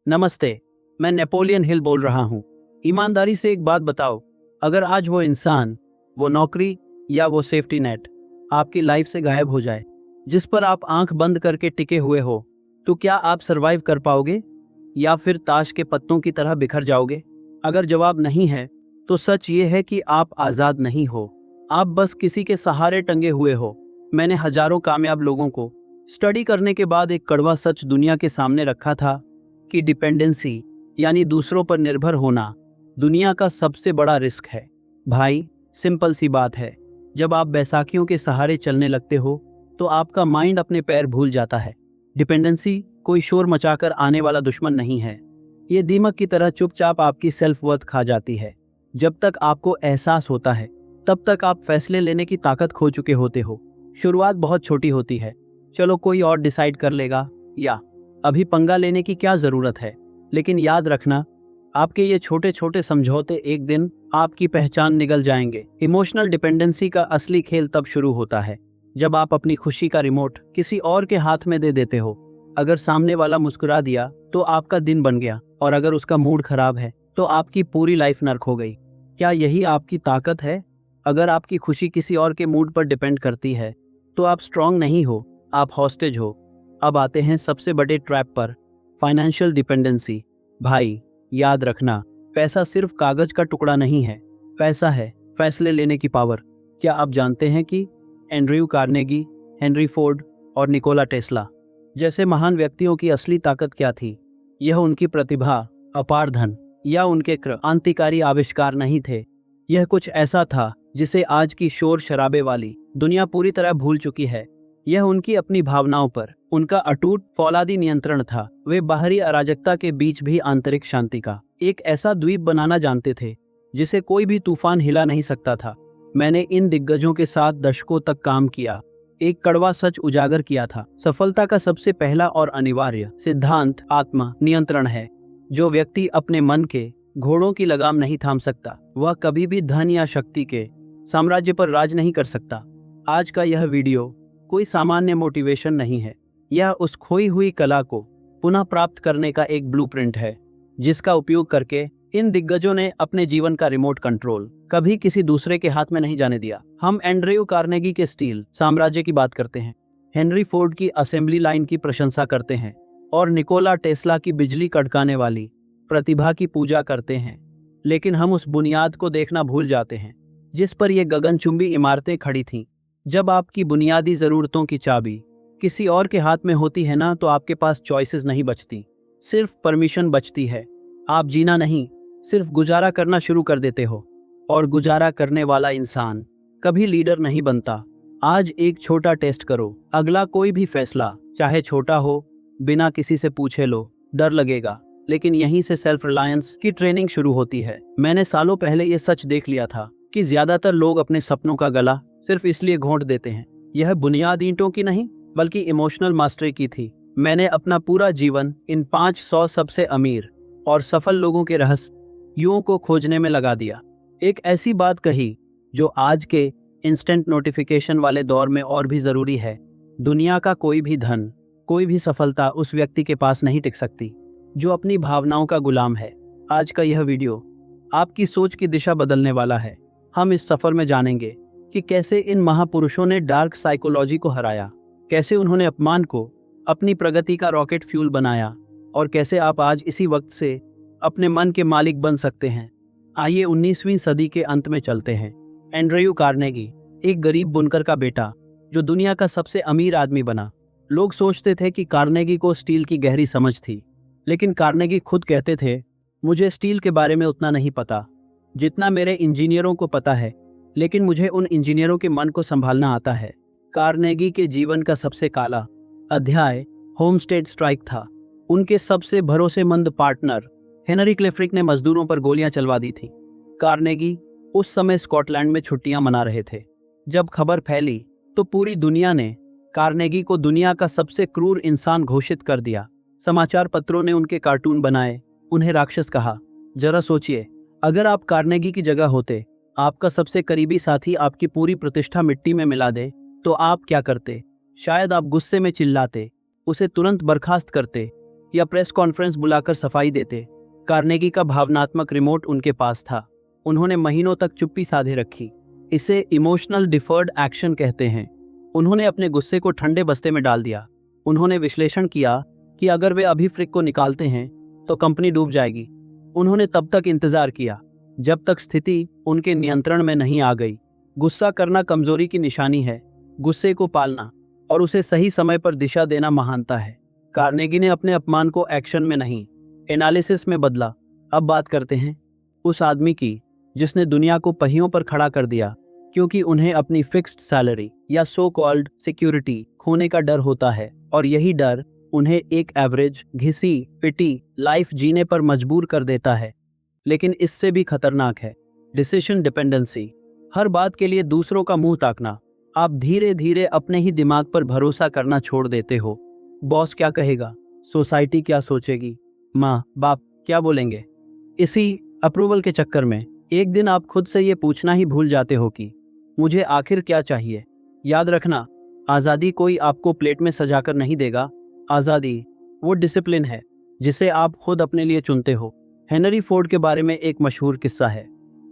नमस्ते। मैं Napoleon Hill बोल रहा हूँ। ईमानदारी से एक बात बताओ, अगर आज वो इंसान, वो नौकरी या वो सेफ्टी नेट आपकी लाइफ से गायब हो जाए, जिस पर आप आंख बंद करके टिके हुए हो, तो क्या आप सरवाइव कर पाओगे या फिर ताश के पत्तों की तरह बिखर जाओगे? अगर जवाब नहीं है, तो सच ये है कि आप आज़ाद नहीं हो। आप बस किसी के सहारे टंगे हुए हो। मैंने हजारों कामयाब लोगों को स्टडी करने के बाद एक कड़वा सच दुनिया के सामने रखा था कि डिपेंडेंसी यानी दूसरों पर निर्भर होना दुनिया का सबसे बड़ा रिस्क है। भाई, सिंपल सी बात है, जब आप बैसाखियों के सहारे चलने लगते हो तो आपका माइंड अपने पैर भूल जाता है। डिपेंडेंसी कोई शोर मचाकर आने वाला दुश्मन नहीं है। ये दीमक की तरह चुपचाप आपकी सेल्फ वर्थ खा जाती है। जब तक आपको एहसास होता है, तब तक आप फैसले लेने की ताकत खो चुके होते हो। शुरुआत बहुत छोटी होती है, चलो कोई और डिसाइड कर लेगा, या अभी पंगा लेने की क्या जरूरत है। लेकिन याद रखना, आपके ये छोटे छोटे समझौते एक दिन आपकी पहचान निगल जाएंगे। इमोशनल डिपेंडेंसी का असली खेल तब शुरू होता है जब आप अपनी खुशी का रिमोट किसी और के हाथ में दे देते हो। अगर सामने वाला मुस्कुरा दिया तो आपका दिन बन गया, और अगर उसका मूड खराब है तो आपकी पूरी लाइफ नर्क हो गई। क्या यही आपकी ताकत है? अगर आपकी खुशी किसी और के मूड पर डिपेंड करती है तो आप स्ट्रांग नहीं हो, आप हॉस्टेज हो। अब आते हैं सबसे बड़े ट्रैप पर, फाइनेंशियल डिपेंडेंसी। भाई, याद रखना, पैसा सिर्फ कागज का टुकड़ा नहीं है, पैसा है फैसले लेने की पावर। क्या आप जानते हैं कि एंड्रयू कार्नेगी, हेनरी फोर्ड और निकोला टेस्ला जैसे महान व्यक्तियों की असली ताकत क्या थी? यह उनकी प्रतिभा, अपार धन या उनके क्रांतिकारी आविष्कार नहीं थे। यह कुछ ऐसा था जिसे आज की शोर शराबे वाली दुनिया पूरी तरह भूल चुकी है। यह उनकी अपनी भावनाओं पर उनका अटूट फौलादी नियंत्रण था। वे बाहरी अराजकता के बीच भी आंतरिक शांति का एक ऐसा द्वीप बनाना जानते थे जिसे कोई भी तूफान हिला नहीं सकता था। मैंने इन दिग्गजों के साथ दशकों तक काम किया, एक कड़वा सच उजागर किया था। सफलता का सबसे पहला और अनिवार्य सिद्धांत आत्मा नियंत्रण है। जो व्यक्ति अपने मन के घोड़ों की लगाम नहीं थाम सकता, वह कभी भी धन या शक्ति के साम्राज्य पर राज नहीं कर सकता। आज का यह वीडियो कोई सामान्य मोटिवेशन नहीं है, यह उस खोई हुई कला को पुनः प्राप्त करने का एक ब्लूप्रिंट है जिसका उपयोग करके इन दिग्गजों ने अपने जीवन का रिमोट कंट्रोल कभी किसी दूसरे के हाथ में नहीं जाने दिया। हम एंड्रयू कार्नेगी के स्टील साम्राज्य की बात करते हैं, हेनरी फोर्ड की असेंबली लाइन की प्रशंसा करते हैं और निकोला टेस्ला की बिजली कड़काने वाली प्रतिभा की पूजा करते हैं। लेकिन हम उस बुनियाद को देखना भूल जाते हैं जिस पर ये गगनचुंबी इमारतें खड़ी थीं। जब आपकी बुनियादी जरूरतों की चाबी किसी और के हाथ में होती है ना, तो आपके पास चॉइसेस नहीं बचती, सिर्फ परमिशन बचती है। आप जीना नहीं, सिर्फ गुजारा करना शुरू कर देते हो, और गुजारा करने वाला इंसान कभी लीडर नहीं बनता। आज एक छोटा टेस्ट करो, अगला कोई भी फैसला चाहे छोटा हो, बिना किसी से पूछे लो। डर लगेगा, लेकिन यहीं से सेल्फ रिलायंस की ट्रेनिंग शुरू होती है। मैंने सालों पहले ये सच देख लिया था कि ज्यादातर लोग अपने सपनों का गला सिर्फ इसलिए घोंट देते हैं। यह बुनियाद ईंटों की नहीं, बल्कि इमोशनल मास्टरी की थी। मैंने अपना पूरा जीवन इन 500 सबसे अमीर और सफल लोगों के रहस्यों को खोजने में लगा दिया। एक ऐसी बात कही जो आज के इंस्टेंट नोटिफिकेशन वाले दौर में और भी जरूरी है। दुनिया का कोई भी धन, कोई भी सफलता उस व्यक्ति के पास नहीं टिक सकती जो अपनी भावनाओं का गुलाम है। आज का यह वीडियो आपकी सोच की दिशा बदलने वाला है। हम इस सफर में जानेंगे कि कैसे इन महापुरुषों ने डार्क साइकोलॉजी को हराया, कैसे उन्होंने अपमान को अपनी प्रगति का रॉकेट फ्यूल बनाया, और कैसे आप आज इसी वक्त से अपने मन के मालिक बन सकते हैं। आइए 19वीं सदी के अंत में चलते हैं। एंड्रयू कार्नेगी, एक गरीब बुनकर का बेटा जो दुनिया का सबसे अमीर आदमी बना। लोग सोचते थे कि कार्नेगी को स्टील की गहरी समझ थी, लेकिन कार्नेगी खुद कहते थे, मुझे स्टील के बारे में उतना नहीं पता जितना मेरे इंजीनियरों को पता है, लेकिन मुझे उन इंजीनियरों के मन को संभालना आता है। कार्नेगी के जीवन का सबसे काला अध्याय होमस्टेड स्ट्राइक था। उनके सबसे भरोसेमंद पार्टनर हेनरी क्लेफ्रिक ने मजदूरों पर गोलियां चलवा दी थी। कार्नेगी उस समय स्कॉटलैंड में छुट्टियां मना रहे थे। जब खबर फैली तो पूरी दुनिया ने कार्नेगी को दुनिया का सबसे क्रूर इंसान घोषित कर दिया। समाचार पत्रों ने उनके कार्टून बनाए, उन्हें राक्षस कहा। जरा सोचिए, अगर आप कार्नेगी की जगह होते, आपका सबसे करीबी साथी आपकी पूरी प्रतिष्ठा मिट्टी में मिला दे, तो आप क्या करते? शायद आप गुस्से में चिल्लाते, उसे तुरंत बर्खास्त करते, या प्रेस कॉन्फ्रेंस बुलाकर सफाई देते। कार्नेगी का भावनात्मक रिमोट उनके पास था। उन्होंने महीनों तक चुप्पी साधे रखी। इसे इमोशनल डिफर्ड एक्शन कहते हैं। उन्होंने अपने गुस्से को ठंडे बस्ते में डाल दिया। उन्होंने विश्लेषण किया कि अगर वे अभी फ्रिक को निकालते हैं तो कंपनी डूब जाएगी। उन्होंने तब तक इंतजार किया जब तक स्थिति उनके नियंत्रण में नहीं आ गई। गुस्सा करना कमजोरी की निशानी है। गुस्से को पालना और उसे सही समय पर दिशा देना महानता है। कार्नेगी ने अपने अपमान को एक्शन में नहीं, एनालिसिस में बदला। अब बात करते हैं उस आदमी की जिसने दुनिया को पहियों पर खड़ा कर दिया क्योंकि उन्हें अपनी फिक्स्ड सैलरी या सो कॉल्ड सिक्योरिटी खोने का डर होता है, और यही डर उन्हें एक एवरेज, घिसी पिटी लाइफ जीने पर मजबूर कर देता है। लेकिन इससे भी खतरनाक है डिसीजन डिपेंडेंसी। हर बात के लिए दूसरों का मुंह ताकना। आप धीरे धीरे अपने ही दिमाग पर भरोसा करना छोड़ देते हो। बॉस क्या कहेगा, सोसाइटी क्या सोचेगी, माँ बाप क्या बोलेंगे। इसी अप्रूवल के चक्कर में एक दिन आप खुद से ये पूछना ही भूल जाते हो कि मुझे आखिर क्या चाहिए। याद रखना, आज़ादी कोई आपको प्लेट में सजाकर नहीं देगा। आज़ादी वो डिसिप्लिन है जिसे आप खुद अपने लिए चुनते हो। हेनरी फोर्ड के बारे में एक मशहूर किस्सा है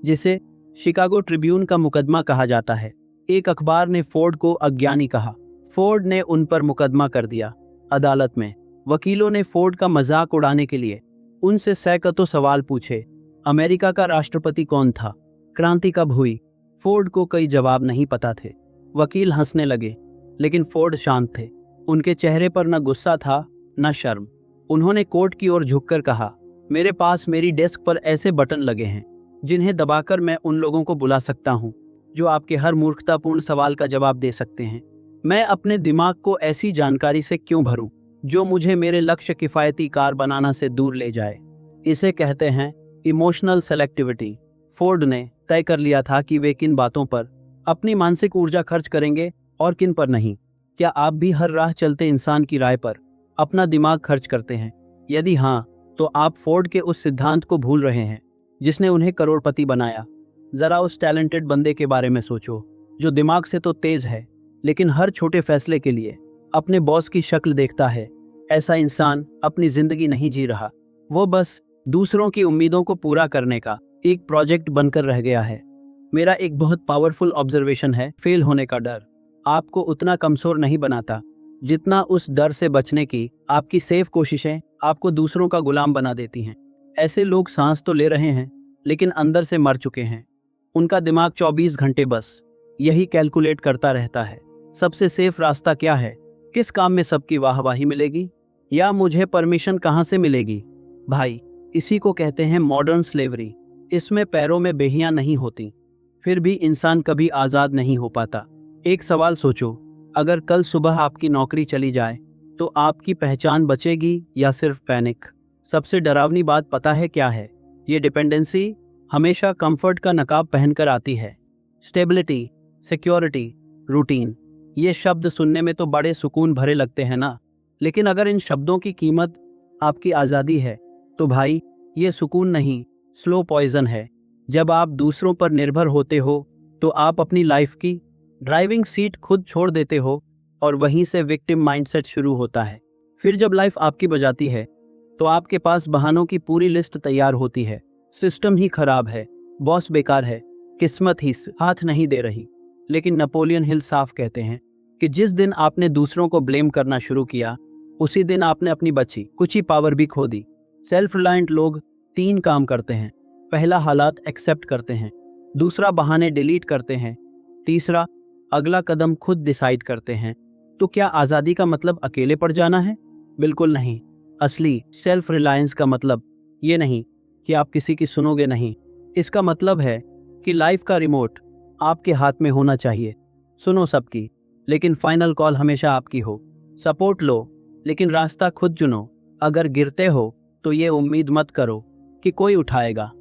जिसे शिकागो ट्रिब्यून का मुकदमा कहा जाता है। एक अखबार ने फोर्ड को अज्ञानी कहा। फोर्ड ने उन पर मुकदमा कर दिया। अदालत में वकीलों ने फोर्ड का मजाक उड़ाने के लिए उनसे सैकड़ों सवाल पूछे। अमेरिका का राष्ट्रपति कौन था, क्रांति कब हुई। फोर्ड को कई जवाब नहीं पता थे। वकील हंसने लगे, लेकिन फोर्ड शांत थे। उनके चेहरे पर न गुस्सा था न शर्म। उन्होंने कोर्ट की ओर झुककर कहा, मेरे पास मेरी डेस्क पर ऐसे बटन लगे हैं जिन्हें दबाकर मैं उन लोगों को बुला सकता हूं जो आपके हर मूर्खतापूर्ण सवाल का जवाब दे सकते हैं। मैं अपने दिमाग को ऐसी जानकारी से क्यों भरूं जो मुझे मेरे लक्ष्य किफायती कार बनाना से दूर ले जाए। इसे कहते हैं इमोशनल सेलेक्टिविटी। फोर्ड ने तय कर लिया था कि वे किन बातों पर अपनी मानसिक ऊर्जा खर्च करेंगे और किन पर नहीं। क्या आप भी हर राह चलते इंसान की राय पर अपना दिमाग खर्च करते हैं? यदि हाँ, तो आप फोर्ड के उस सिद्धांत को भूल रहे हैं जिसने उन्हें करोड़पति बनाया। जरा उस टैलेंटेड बंदे के बारे में सोचो जो दिमाग से तो तेज है लेकिन हर छोटे फैसले के लिए अपने बॉस की शक्ल देखता है। ऐसा इंसान अपनी जिंदगी नहीं जी रहा, वो बस दूसरों की उम्मीदों को पूरा करने का एक प्रोजेक्ट बनकर रह गया है। मेरा एक बहुत पावरफुल ऑब्जर्वेशन है, फेल होने का डर आपको उतना कमजोर नहीं बनाता जितना उस डर से बचने की आपकी सेफ कोशिशें आपको दूसरों का गुलाम बना देती हैं। ऐसे लोग सांस तो ले रहे हैं लेकिन अंदर से मर चुके हैं। उनका दिमाग 24 घंटे बस यही कैलकुलेट करता रहता है, सबसे सेफ रास्ता क्या है, किस काम में सबकी वाहवाही मिलेगी, या मुझे परमिशन कहाँ से मिलेगी। भाई, इसी को कहते हैं मॉडर्न स्लेवरी। इसमें पैरों में बेहियां नहीं होती, फिर भी इंसान कभी आज़ाद नहीं हो पाता। एक सवाल सोचो, अगर कल सुबह आपकी नौकरी चली जाए तो आपकी पहचान बचेगी या सिर्फ पैनिक। सबसे डरावनी बात पता है क्या है? ये डिपेंडेंसी हमेशा कंफर्ट का नकाब पहनकर आती है। स्टेबिलिटी, सिक्योरिटी, रूटीन, ये शब्द सुनने में तो बड़े सुकून भरे लगते हैं ना, लेकिन अगर इन शब्दों की कीमत आपकी आज़ादी है तो भाई, ये सुकून नहीं, स्लो पॉइजन है। जब आप दूसरों पर निर्भर होते हो तो आप अपनी लाइफ की ड्राइविंग सीट खुद छोड़ देते हो और वहीं से विक्टिम माइंडसेट शुरू होता है। फिर जब लाइफ आपकी बजाती है तो आपके पास बहानों की पूरी लिस्ट तैयार होती है। सिस्टम ही खराब है, बॉस बेकार है, किस्मत ही हाथ नहीं दे रही। लेकिन नेपोलियन हिल साफ कहते हैं कि जिस दिन आपने दूसरों को ब्लेम करना शुरू किया उसी दिन आपने अपनी बची कुछ ही पावर भी खो दी। सेल्फ रिलायंट लोग 3 काम करते हैं। पहला, हालात एक्सेप्ट करते हैं। दूसरा, बहाने डिलीट करते हैं। तीसरा, अगला कदम खुद डिसाइड करते हैं। तो क्या आज़ादी का मतलब अकेले पड़ जाना है? बिल्कुल नहीं। असली सेल्फ रिलायंस का मतलब ये नहीं कि आप किसी की सुनोगे नहीं। इसका मतलब है कि लाइफ का रिमोट आपके हाथ में होना चाहिए। सुनो सबकी, लेकिन फाइनल कॉल हमेशा आपकी हो। सपोर्ट लो, लेकिन रास्ता खुद चुनो। अगर गिरते हो तो ये उम्मीद मत करो कि कोई उठाएगा।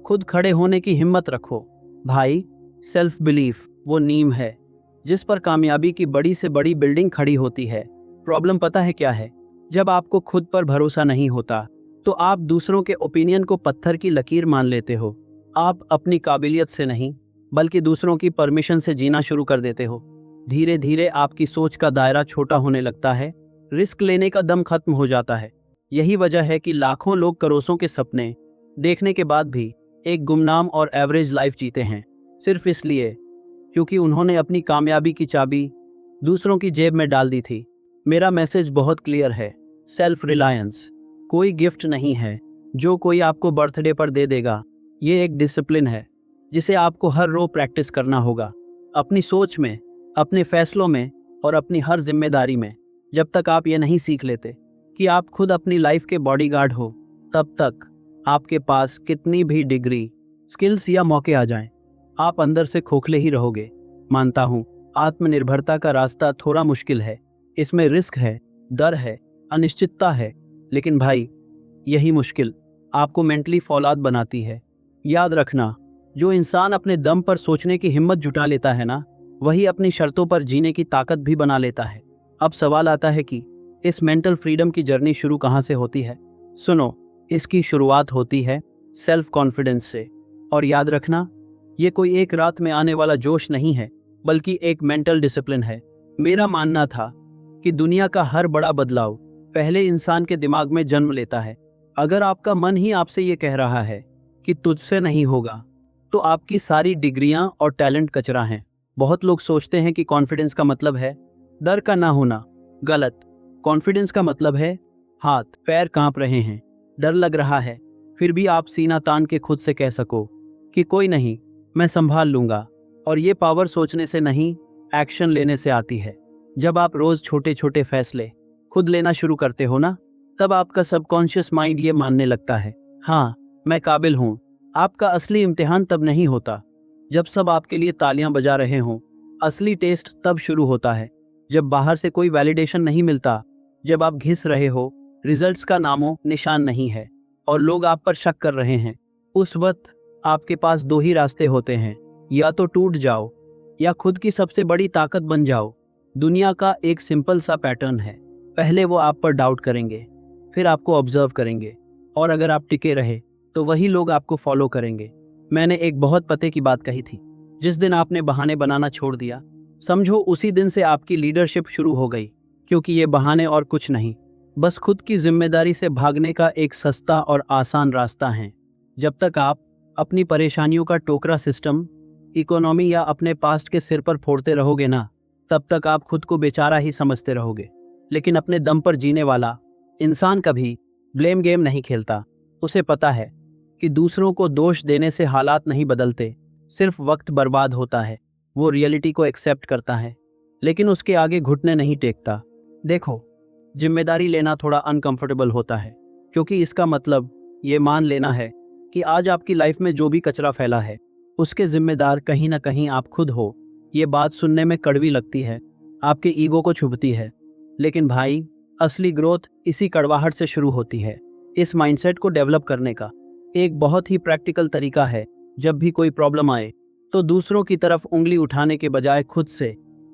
खुद खड़े होने की हिम्मत रखो। भाई, सेल्फ बिलीफ वो नींव है जिस पर कामयाबी की बड़ी से बड़ी बिल्डिंग खड़ी होती है। प्रॉब्लम पता है क्या है? जब आपको खुद पर भरोसा नहीं होता तो आप दूसरों के ओपिनियन को पत्थर की लकीर मान लेते हो। आप अपनी काबिलियत से नहीं बल्कि दूसरों की परमिशन से जीना शुरू कर देते हो। धीरे धीरे आपकी सोच का दायरा छोटा होने लगता है, रिस्क लेने का दम खत्म हो जाता है। यही वजह है कि लाखों लोग करोड़ों के सपने देखने के बाद भी एक गुमनाम और एवरेज लाइफ जीते हैं, सिर्फ इसलिए क्योंकि उन्होंने अपनी कामयाबी की चाबी दूसरों की जेब में डाल दी थी। मेरा मैसेज बहुत क्लियर है, सेल्फ रिलायंस कोई गिफ्ट नहीं है जो कोई आपको बर्थडे पर दे देगा। ये एक डिसिप्लिन है जिसे आपको हर रोज प्रैक्टिस करना होगा, अपनी सोच में, अपने फैसलों में और अपनी हर जिम्मेदारी में। जब तक आप ये नहीं सीख लेते कि आप खुद अपनी लाइफ के बॉडीगार्ड हो, तब तक आपके पास कितनी भी डिग्री, स्किल्स या मौके आ जाएं, आप अंदर से खोखले ही रहोगे। मानता हूँ आत्मनिर्भरता का रास्ता थोड़ा मुश्किल है, इसमें रिस्क है, डर है, अनिश्चितता है, लेकिन भाई यही मुश्किल आपको मेंटली फौलाद बनाती है। याद रखना, जो इंसान अपने दम पर सोचने की हिम्मत जुटा लेता है ना, वही अपनी शर्तों पर जीने की ताकत भी बना लेता है। अब सवाल आता है कि इस मेंटल फ्रीडम की जर्नी शुरू कहाँ से होती है? सुनो, इसकी शुरुआत होती है सेल्फ कॉन्फिडेंस से। और याद रखना, ये कोई एक रात में आने वाला जोश नहीं है, बल्कि एक मेंटल डिसिप्लिन है। मेरा मानना था कि दुनिया का हर बड़ा बदलाव पहले इंसान के दिमाग में जन्म लेता है। अगर आपका मन ही आपसे ये कह रहा है कि तुझसे नहीं होगा, तो आपकी सारी डिग्रियां और टैलेंट कचरा हैं। बहुत लोग सोचते हैं कि कॉन्फिडेंस का मतलब है डर का ना होना। गलत। कॉन्फिडेंस का मतलब है हाथ पैर कांप रहे हैं, डर लग रहा है, फिर भी आप सीना तान के खुद से कह सको कि कोई नहीं, मैं संभाल लूंगा। और ये पावर सोचने से नहीं, एक्शन लेने से आती है। जब आप रोज छोटे छोटे फैसले खुद लेना शुरू करते हो ना, तब आपका सबकॉन्शियस माइंड ये मानने लगता है, हाँ मैं काबिल हूँ। आपका असली इम्तिहान तब नहीं होता जब सब आपके लिए तालियां बजा रहे हों। असली टेस्ट तब शुरू होता है जब बाहर से कोई वैलिडेशन नहीं मिलता, जब आप घिस रहे हो, रिजल्ट्स का नामो निशान नहीं है और लोग आप पर शक कर रहे हैं। उस वक्त आपके पास दो ही रास्ते होते हैं, या तो टूट जाओ या खुद की सबसे बड़ी ताकत बन जाओ। दुनिया का एक सिंपल सा पैटर्न है, पहले वो आप पर डाउट करेंगे, फिर आपको ऑब्जर्व करेंगे, और अगर आप टिके रहे तो वही लोग आपको फॉलो करेंगे। मैंने एक बहुत पते की बात कही थी, जिस दिन आपने बहाने बनाना छोड़ दिया, समझो उसी दिन से आपकी लीडरशिप शुरू हो गई। क्योंकि ये बहाने और कुछ नहीं, बस खुद की जिम्मेदारी से भागने का एक सस्ता और आसान रास्ता है। जब तक आप अपनी परेशानियों का टोकरा सिस्टम, इकोनॉमी या अपने पास्ट के सिर पर फोड़ते रहोगे ना, तब तक आप खुद को बेचारा ही समझते रहोगे। लेकिन अपने दम पर जीने वाला इंसान कभी ब्लेम गेम नहीं खेलता। उसे पता है कि दूसरों को दोष देने से हालात नहीं बदलते, सिर्फ वक्त बर्बाद होता है। वो रियलिटी को एक्सेप्ट करता है, लेकिन उसके आगे घुटने नहीं टेकता। देखो, जिम्मेदारी लेना थोड़ा अनकंफर्टेबल होता है, क्योंकि इसका मतलब ये मान लेना है कि आज आपकी लाइफ में जो भी कचरा फैला है, उसके जिम्मेदार कहीं ना कहीं आप खुद हो। ये बात सुनने में कड़वी लगती है, आपके ईगो को छुपती है, लेकिन भाई असली ग्रोथ इसी कड़वाहट से शुरू होती है। इस माइंडसेट को डेवलप करने का एक बहुत ही प्रैक्टिकल तरीका है, जब भी कोई प्रॉब्लम आए तो दूसरों की तरफ उंगली उठाने के बजाय खुद से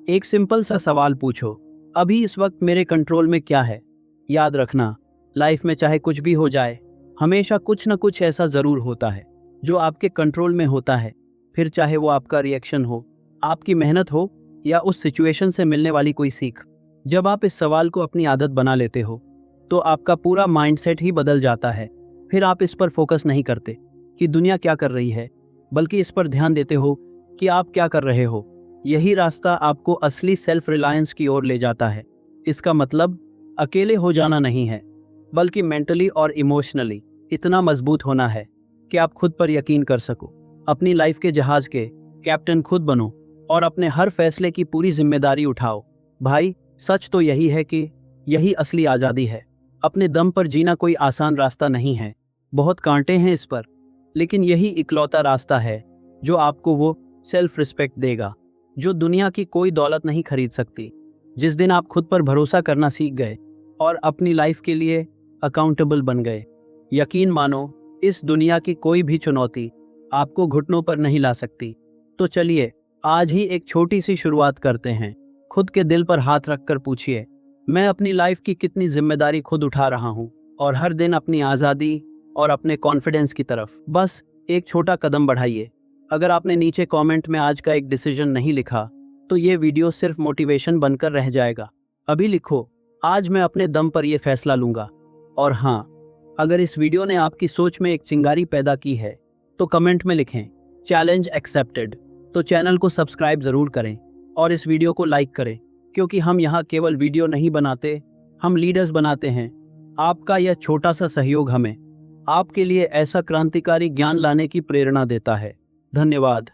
एक सिंपल सा सवाल पूछो, अभी इस वक्त मेरे कंट्रोल में क्या है? याद रखना, लाइफ में चाहे कुछ भी हो जाए, हमेशा कुछ न कुछ ऐसा जरूर होता है जो आपके कंट्रोल में होता है। फिर चाहे वो आपका रिएक्शन हो, आपकी मेहनत हो, या उस सिचुएशन से मिलने वाली कोई सीख। जब आप इस सवाल को अपनी आदत बना लेते हो, तो आपका पूरा माइंडसेट ही बदल जाता है। फिर आप इस पर फोकस नहीं करते कि दुनिया क्या कर रही है, बल्कि इस पर ध्यान देते हो कि आप क्या कर रहे हो। यही रास्ता आपको असली सेल्फ रिलायंस की ओर ले जाता है। इसका मतलब अकेले हो जाना नहीं है, बल्कि मेंटली और इमोशनली इतना मजबूत होना है कि आप खुद पर यकीन कर सको। अपनी लाइफ के जहाज के कैप्टन खुद बनो और अपने हर फैसले की पूरी जिम्मेदारी उठाओ। भाई, सच तो यही है कि यही असली आज़ादी है। अपने दम पर जीना कोई आसान रास्ता नहीं है, बहुत कांटे हैं इस पर, लेकिन यही इकलौता रास्ता है जो आपको वो सेल्फ रिस्पेक्ट देगा जो दुनिया की कोई दौलत नहीं खरीद सकती। जिस दिन आप खुद पर भरोसा करना सीख गए और अपनी लाइफ के लिए अकाउंटेबल बन गए, यकीन मानो इस दुनिया की कोई भी चुनौती आपको घुटनों पर नहीं ला सकती। तो चलिए आज ही एक छोटी सी शुरुआत करते हैं। खुद के दिल पर हाथ रखकर पूछिए, मैं अपनी लाइफ की कितनी जिम्मेदारी खुद उठा रहा हूँ, और हर दिन अपनी आज़ादी और अपने कॉन्फिडेंस की तरफ बस एक छोटा कदम बढ़ाइए। अगर आपने नीचे कमेंट में आज का एक डिसीजन नहीं लिखा, तो ये वीडियो सिर्फ मोटिवेशन बनकर रह जाएगा। अभी लिखो, आज मैं अपने दम पर यह फैसला लूंगा और हाँ, अगर इस वीडियो ने आपकी सोच में एक चिंगारी पैदा की है तो कमेंट में लिखें चैलेंज एक्सेप्टेड। तो चैनल को सब्सक्राइब ज़रूर करें और इस वीडियो को लाइक करें, क्योंकि हम यहाँ केवल वीडियो नहीं बनाते, हम लीडर्स बनाते हैं। आपका यह छोटा सा सहयोग हमें आपके लिए ऐसा क्रांतिकारी ज्ञान लाने की प्रेरणा देता है। धन्यवाद।